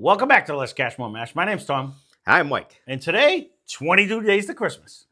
Welcome back to Lesscashmoremash. My name's Tom. I'm Mike. And today, 22 days to Christmas.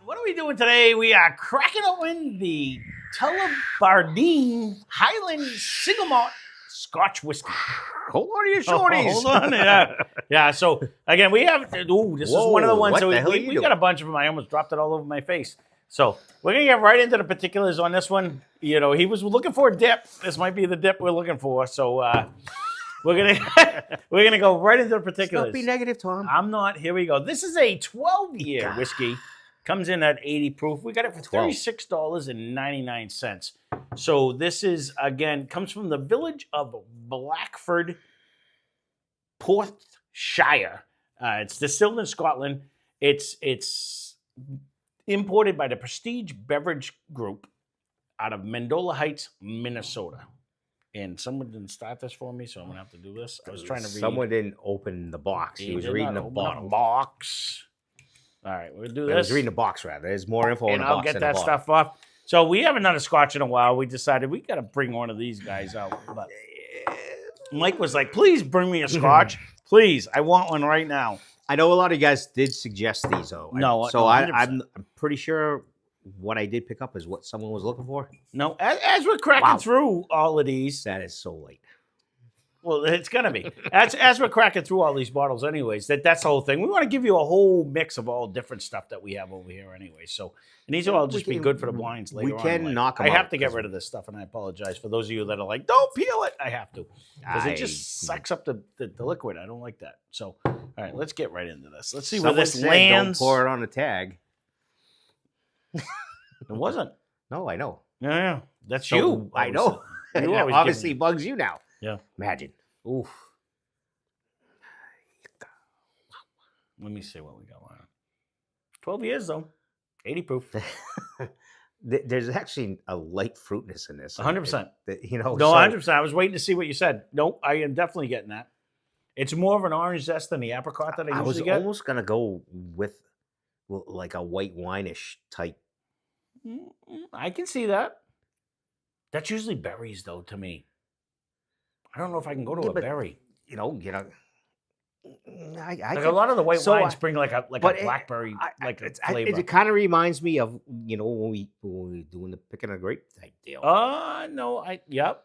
What are we doing today? We are cracking open the Tullibardine Highland Single Malt Scotch Whisky. Hold on to your shorties. Hold on. Yeah. So, again, we have... Ooh, this is one of the ones. What So the hell are we you doing? got a bunch of them. I almost dropped it all over my face. So, we're going to get right into the particulars on this one. You know, he was looking for a dip. This might be the dip we're looking for. So, we're gonna go right into the particulars. Don't be negative, Tom. I'm not. Here we go. This is a 12-year whiskey. Comes in at 80 proof. We got it for $36.99. So this is, again, comes from the village of Blackford, Porthshire. It's distilled in Scotland. It's imported by the Prestige Beverage Group out of Mendola Heights, Minnesota. And someone didn't start this for me, so I'm going to have to do this. I was trying to read. Someone didn't open the box. He was reading the box. All right, we'll do this. I was reading the box, rather. There's more info in the box. And I'll get that stuff off. So we haven't done a Scotch in a while. We decided we got to bring one of these guys out. But Mike was like, please bring me a Scotch. Please, I want one right now. I know a lot of you guys did suggest these, though. I'm pretty sure what I did pick up is what someone was looking for. No, as we're cracking through all of these. That is so late. Well, it's going to be. As we're cracking through all these bottles anyways, that's the whole thing. We want to give you a whole mix of all different stuff that we have over here anyway. So, and these will all just be good for the blinds later on. We can knock them out. I have to get rid of this stuff, and I apologize for those of you that are like, don't peel it. I have to. Because it just sucks up the liquid. I don't like that. So, all right, let's get right into this. Let's see where this lands. Don't pour it on the tag. It wasn't. No, I know. Yeah. That's you. I know. You obviously bugs you now. Yeah. Imagine. Oof. Let me see what we got. 12 years, though. 80 proof. There's actually a light fruitness in this. 100%. You know, no, 100%. I was waiting to see what you said. Nope, I am definitely getting that. It's more of an orange zest than the apricot that I usually get. I was almost going to go with like a white wine-ish type. I can see that. That's usually berries, though, to me. I don't know if I can go to a berry. I like a lot of the white wines bring like a blackberry flavor. It kind of reminds me of when we were doing the picking a grape type deal. No, yep.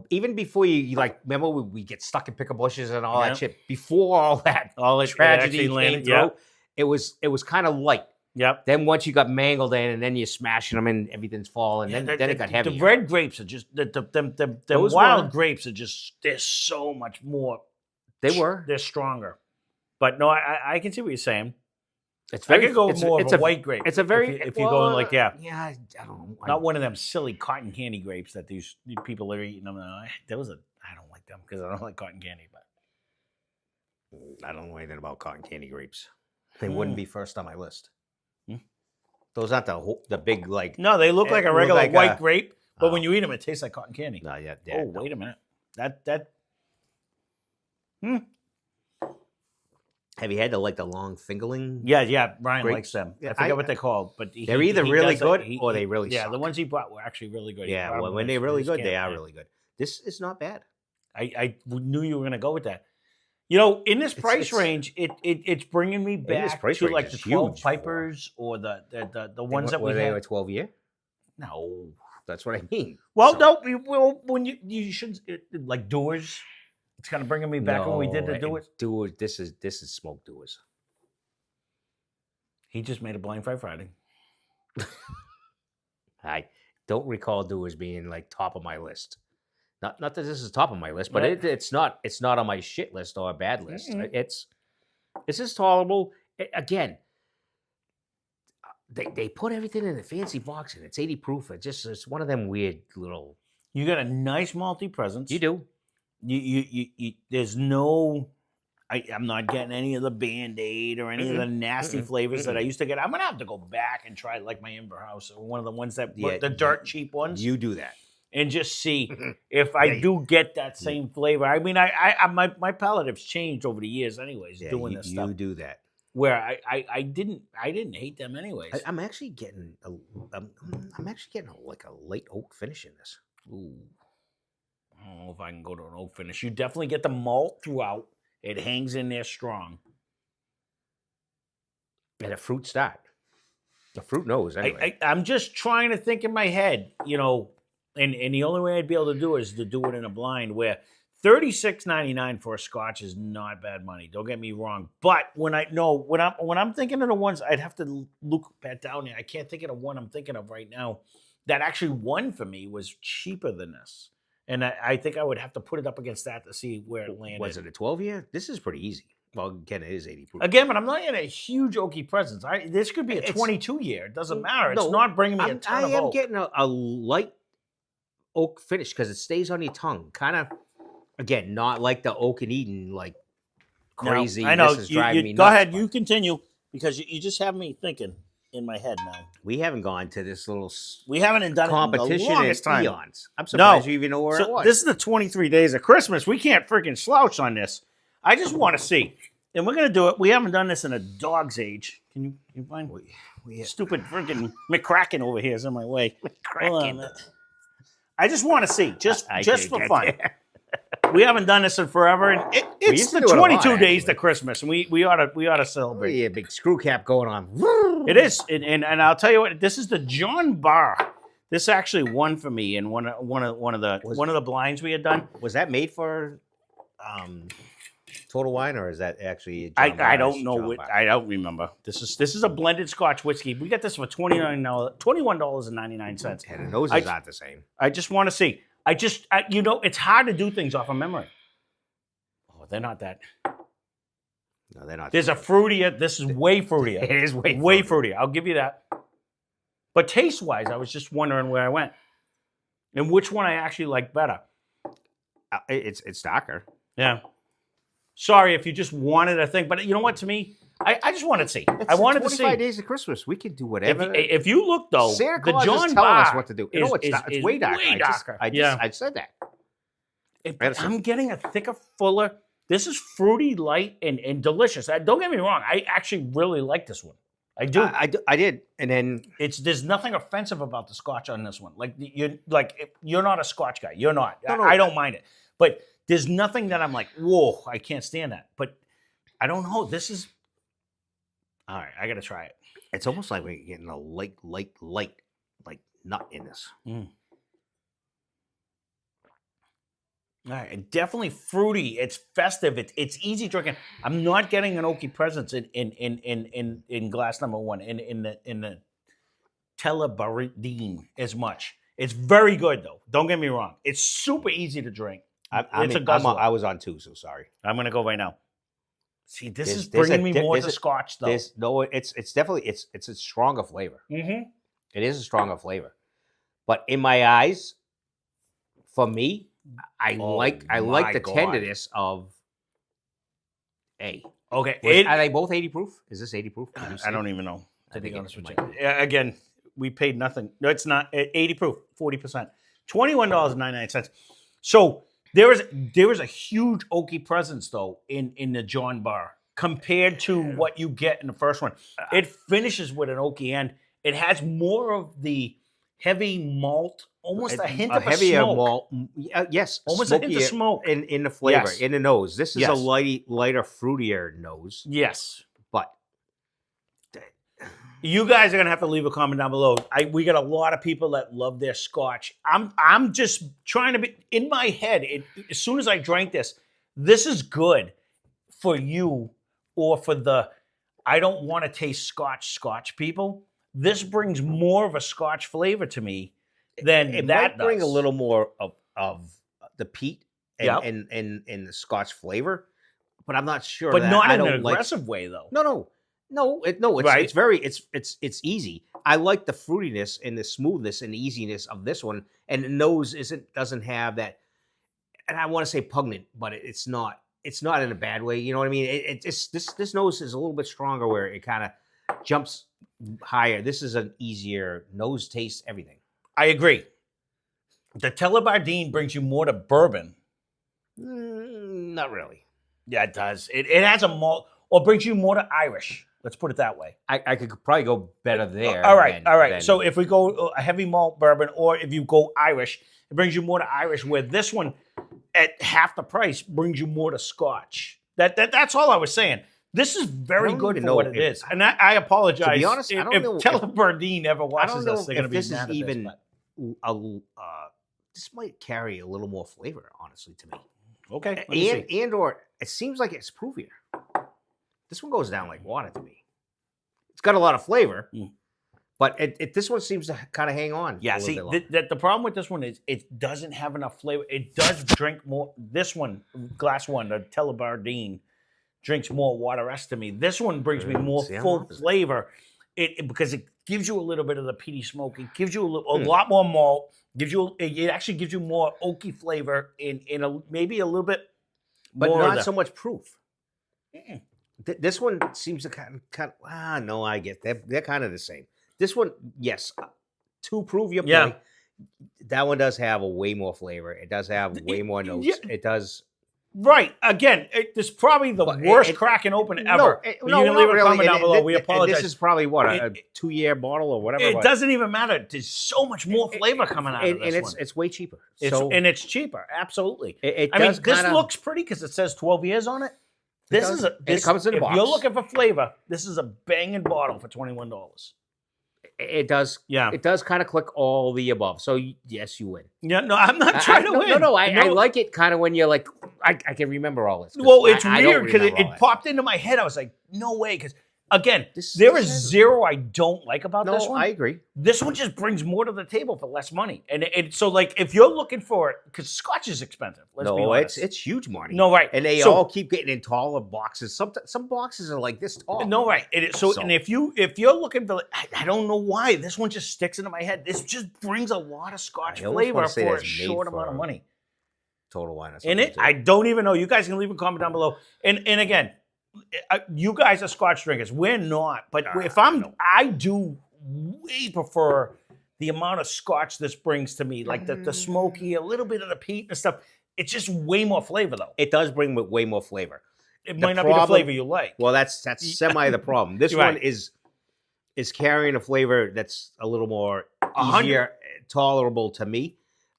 Even before you like, remember we get stuck in pickle bushes and all that shit. Before all that tragedy came through, it was kind of light. Yep. Then once you got mangled in, and then you're smashing them, and everything's falling. Then it got heavy. The red grapes are just the wild grapes are just they're so much more. They're stronger, but no, I can see what you're saying. I could go more of a white grape. It's a very if you're going like I don't know. Not one of them silly cotton candy grapes that these people are eating them. I don't like them because I don't like cotton candy. But I don't know anything about cotton candy grapes. They wouldn't be first on my list. Those aren't the big like. No, they look like a regular white grape, but when you eat them, it tastes like cotton candy. No, yeah. Oh, wait a minute. That. Have you had the long fingerling? Yeah. Brian grapes? Likes them. I forget what they're called, but they're either really good or they really suck. Yeah, the ones he brought were actually really good. Yeah, well, when they're really good, they are really good. This is not bad. I knew you were going to go with that. In this price range, it's bringing me back to like the 12 Pipers or the ones that we had. Were they a 12-year? No, that's what I mean. Well, no, when you should like Doers. It's kind of bringing me back when we did the Doers. Doers. This is Smoke Doers. He just made a Blind Friday. I don't recall Doers being like top of my list. Not that this is top of my list, but it's not on my shit list or a bad list. Mm-hmm. It's just tolerable. Again, they put everything in a fancy box and it's 80 proof. It's one of them weird little. You got a nice malty presence. You do. You there's no. I'm not getting any of the Band-Aid or any of the nasty flavors that I used to get. I'm gonna have to go back and try like my Inver House or one of the ones that the dirt cheap ones. You do that. And just see if I do get that same flavor. I mean, my palate has changed over the years anyways, doing this stuff. You do that. where I didn't hate them anyways. I'm actually getting like a light oak finish in this. Ooh. I don't know if I can go to an oak finish. You definitely get the malt throughout. It hangs in there strong. And a fruit start. The fruit nose, anyway. I'm just trying to think in my head, you know, and the only way I'd be able to do it is to do it in a blind where $36.99 for a Scotch is not bad money. Don't get me wrong. But when I'm thinking of the ones, I'd have to look back down there. I can't think of the one I'm thinking of right now that actually won for me was cheaper than this. And I think I would have to put it up against that to see where it landed. Was it a 12-year? This is pretty easy. Well, again, it is 80 proof. Again, but I'm not in a huge oaky presence. This could be a 22-year. It doesn't matter. It's not bringing me a ton of oak. I am getting a light oak finish because it stays on your tongue. Kind of, again, not like the Oak and Eden, like crazy. No, I know. This is driving me nuts. Go ahead. You continue because you just have me thinking in my head now. We haven't gone to this little we haven't done competition in in time. eons. I'm surprised you even know where it was. This is the 23 days of Christmas. We can't freaking slouch on this. I just want to see. And we're going to do it. We haven't done this in a dog's age. Can you find? Stupid freaking McCracken over here is in my way. McCracken. I just want to see, just for fun. We haven't done this in forever, and it's the 22 days to Christmas, and we ought to celebrate. Yeah, big screw cap going on. It is, and I'll tell you what. This is the John Bar. This actually won for me in one of the blinds we had done. Was that made for Total Wine, or is that actually? I don't know. I don't remember. This is a blended Scotch whiskey. We got this for $21.99. And the noses aren't the same. I just want to see. It's hard to do things off of memory. Oh, they're not that. No, they're not. There's a fruitier. This is way fruitier. It is way fruitier. I'll give you that. But taste-wise, I was just wondering where I went. And which one I actually like better. It's darker. Yeah. Sorry if you just wanted a thing, but you know what? To me, I just wanted to see. I wanted to see. 25 days of Christmas. We can do whatever. If you look though, Santa Claus the John is telling Bar us what to do. You know, it's way darker. Way darker. I said that. I'm getting a thicker, fuller. This is fruity, light, and delicious. Don't get me wrong. I actually really like this one. I do. I did, and then there's nothing offensive about the Scotch on this one. You're not a Scotch guy. You're not. No. I don't mind it, but there's nothing that I'm like, whoa, I can't stand that. But I don't know. This is all right. I got to try it. It's almost like we're getting a light nut in this. Mm. All right, definitely fruity. It's festive. It's easy drinking. I'm not getting an oaky presence in glass number one in the Tullibardine as much. It's very good though. Don't get me wrong. It's super easy to drink. I was on 2, so sorry. I'm gonna go right now. See, this is bringing me more to Scotch though. It's definitely it's a stronger flavor. Mm-hmm. It is a stronger flavor, but in my eyes, for me, I like the tenderness of A. Okay, are they both 80 proof? Is this 80 proof? I don't even know. To be honest with you, again, we paid nothing. No, it's not 80 proof, 40%, $21.99. So there is a huge oaky presence though in the John Bar compared to what you get in the first one. It finishes with an oaky end. It has more of the heavy malt, almost a hint of heavier smoke. malt. Yes, almost a hint of smoke in the flavor, yes. in the nose. This is yes. a lighter, fruitier nose. Yes, but you guys are gonna have to leave a comment down below. We got a lot of people that love their Scotch. I'm just trying to be in my head. As soon as I drank this is good for you or for the I don't want to taste Scotch people. This brings more of a Scotch flavor to me than it that might bring does. a little more of the peat and the Scotch flavor, but I'm not sure. But not I in don't an aggressive way, though. It's right. It's easy. I like the fruitiness and the smoothness and the easiness of this one, and the nose doesn't have that. And I want to say pungent, but it's not. It's not in a bad way. You know what I mean? This nose is a little bit stronger, where it kind of jumps higher. This is an easier nose taste. Everything. I agree. The Tullibardine brings you more to bourbon. Not really. Yeah, it does. It has a malt, or brings you more to Irish. Let's put it that way. I could probably go better there. All right, than- all right. than- So if we go a heavy malt bourbon, or if you go Irish, it brings you more to Irish. Where this one, at half the price, brings you more to Scotch. That's all I was saying. This is very don't good even for know what it if- is, and I apologize. To be honest, I don't if know if- Tullibardine ever I watches don't know us, they're going to if be this mad is at even. this. This might carry a little more flavor, honestly, to me. But, okay, let me see. And or it seems like it's proofier. This one goes down like water to me. It's got a lot of flavor, but this one seems to kind of hang on. Yeah, a see, little bit the problem with this one is it doesn't have enough flavor. It does drink more. This one, glass one, the Tullibardine, drinks more water to me. This one brings me more See, I'm full opposite. flavor, because it gives you a little bit of the peaty smoke. It gives you a lot more malt. It actually gives you more oaky flavor in maybe a little bit, but more of not the- so much proof. Mm-mm. This one seems to kind of. No, I get they're kind of the same. This one, yes, to prove your point, Yeah. that one does have a way more flavor. It does have way more notes. yeah. It does. Right. Again, this is probably the But worst cracking open ever. But you can not leave a really. comment down below. We And apologize. this is probably what a It- 2-year bottle or whatever. It but- doesn't even matter. There's so much more flavor coming out of this and one. it's way cheaper. And it's cheaper. Absolutely. It I mean, does this kinda- looks pretty because it says 12 years on it. This does. is a. And it This, comes in a if box. you're looking for flavor, this is a banging bottle for $21. It does. Yeah. It does kind of click all the above. So yes, you win. Yeah. No, I'm not trying to win. No, I like it kind of when you're like, I can remember all this. 'cause Well, it's I don't weird because remember all it that. popped into my head. I was like, no way. Because again, This there is says- zero I don't like about No, this one. I agree. This one just brings more to the table for less money. And so, like, if you're looking for it, because Scotch is expensive. Let's be No, honest. it's huge money. No, right. And they So- all keep getting in taller boxes. Some boxes are like this tall. No, right. And if you're looking for, I don't know why this one just sticks into my head. This just brings a lot of Scotch I almost flavor wanna say for a that's made short amount of for- money. Total wine. Or And something, it, too. I don't even know. You guys can leave a comment down below. And again, you guys are Scotch drinkers. We're not. But if I do way prefer the amount of Scotch this brings to me, like the smoky, a little bit of the peat and stuff. It's just way more flavor, though. It does bring way more flavor. It The might not be the problem- flavor you like. Well, that's semi the problem. This Right. one is carrying a flavor that's a little more 100. easier, tolerable to me.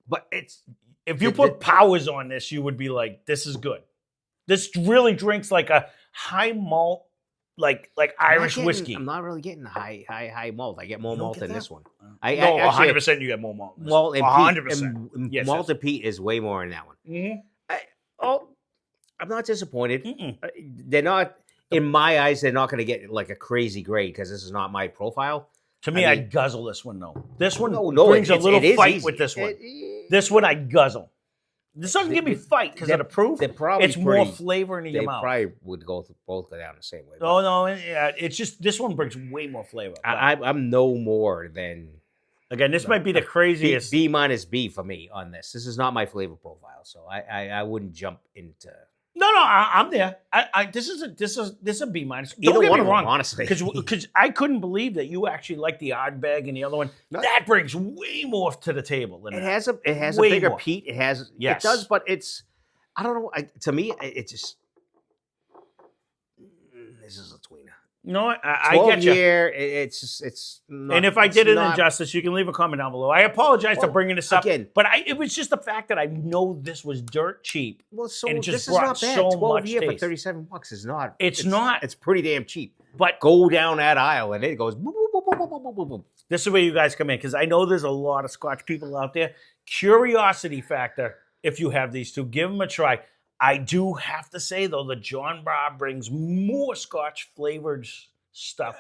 But it's If you the- put powers on this, you would be like, this is good. This really drinks like a high malt, like Irish whiskey. I'm not really getting high malt. I get more You don't malt get than that? this one. No, I actually 100% you get more malt. in this. malt and 100%. peat. And Yes, malt yes. and peat is way more in that one. I'm not disappointed. Mm-mm. They're not, in my eyes, they're not going to get like a crazy grade because this is not my profile. To me, I I'd mean- guzzle this one, though. This one No, brings a little it is fight easy. with this one. It- This one, I'd guzzle. This doesn't give me fight because of the proof. They're probably It's more pretty- flavor in They your mouth. probably would both go down the same way. Oh, no. Yeah, it's just, this one brings way more flavor. But I'm no more than again, this might be the craziest. B minus B for me on this. This is not my flavor profile, so I wouldn't jump into No, I'm there. This is a B minus. Don't either get one me of them, wrong, honestly. because I couldn't believe that you actually like the Ardbeg and the other one. No. That brings way more to the table than It that. has a Way bigger more. peat. It Yes. does, but it's I don't know. To me, it just this is a tweener. No, I 12 get you. year. It's not, And if I it's did it not- injustice, you can leave a comment down below. I apologize for Well, bringing this up, again- but it was just the fact that I know this was dirt cheap. well, so and it just this is brought not bad. so 12 much year for taste. $37 is not. It's not. It's pretty damn cheap. But Go down that aisle and it goes. Boop, boop, boop, boop, boop, boop, boop, boop. this is where you guys come in because I know there's a lot of Scotch people out there. Curiosity factor, if you have these two, give them a try. I do have to say, though, the John Bar brings more Scotch flavored stuff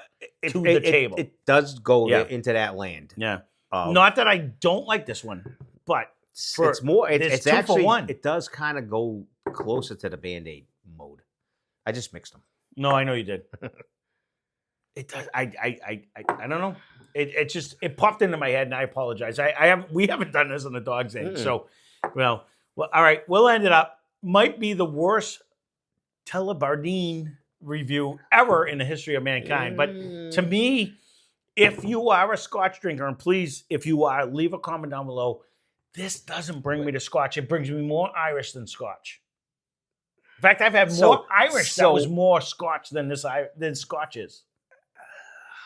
to the table. It does go Yeah. into that land. Yeah. of- Not that I don't like this one, but for- it's more. there's It's 2 for actually 1. It does kind of go closer to the Band-Aid mode. I just mixed them. no, I know you did. It does. I don't know. It just popped into my head, and I apologize. We haven't done this on the Dog's Age, so well, all right, we'll end it up. Might be the worst Tullibardine review ever in the history of mankind, but to me, if you are a Scotch drinker, and please, if you are, leave a comment down below. This doesn't bring me to Scotch. It brings me more Irish than Scotch. In fact, I've had So- more Irish that was so- more Scotch than than Scotch is.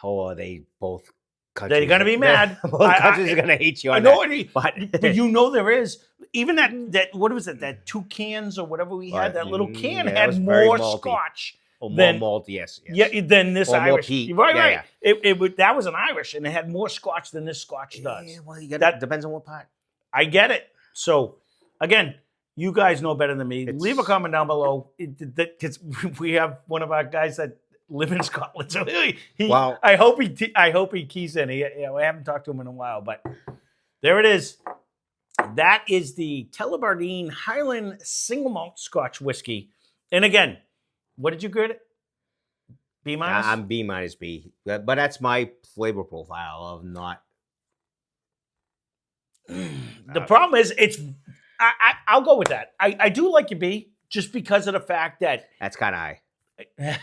Oh, are they both countries? They're gonna be mad. Both I- countries are gonna hate you on I know, that. but But you know there is even that what was it, that 2 cans or whatever we had, that little can yeah, that was had very more malty. Scotch more than malt, yes. yeah than this Or more Irish. peat. Right, Yeah, right. yeah. That was an Irish, and it had more Scotch than this Scotch does. Yeah, well, you got That- depends on what part. I get it. So again, you guys know better than me. It's- Leave a comment down below because we have one of our guys that live in Scotland. So Wow. I hope he keys in. I haven't talked to him in a while, but there it is. That is the Tullibardine Highland Single Malt Scotch Whisky. And again, what did you grade it? B minus. I'm B minus B, but that's my flavor profile of not. The problem is, I'll go with that. I do like your B just because of the fact that. That's kind of high.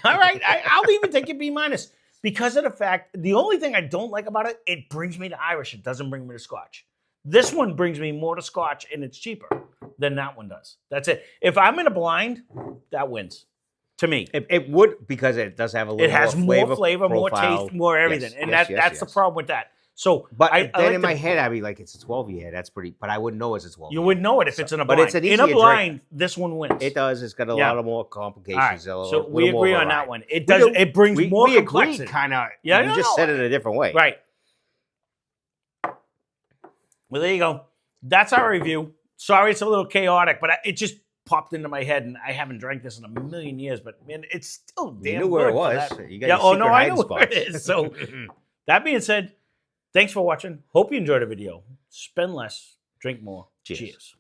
All right, I'll even take a B minus because of the fact. The only thing I don't like about it, it brings me to Irish. It doesn't bring me to Scotch. This one brings me more to Scotch, and it's cheaper than that one does. That's it. If I'm in a blind, that wins to me. It would, because it does have a little. It has more flavor, more profile. taste, more everything, Yes, and yes, that's the yes. problem with that. So, But I then like in my head, I'd be like, it's a 12 year. That's pretty. But I wouldn't know it's a 12. you would know it if it's in a But blind. it's an in a easier drink. blind, this one wins. It does. It's got a Yeah. lot of more All right, complications. so we agree on that one. It does. do. It brings more we agree, complexity. kind of. Yeah, you no, just no. said it a different way. Right. Well, there you go. That's our review. Sorry, it's a little chaotic, but it just popped into my head, and I haven't drank this in a million years. But man, it's still damn You knew where good it for was. that. You got Yeah. your Oh secret no, I hiding know where it spots. is. So that being said, thanks for watching. Hope you enjoyed the video. Spend less, drink more. Cheers. Cheers.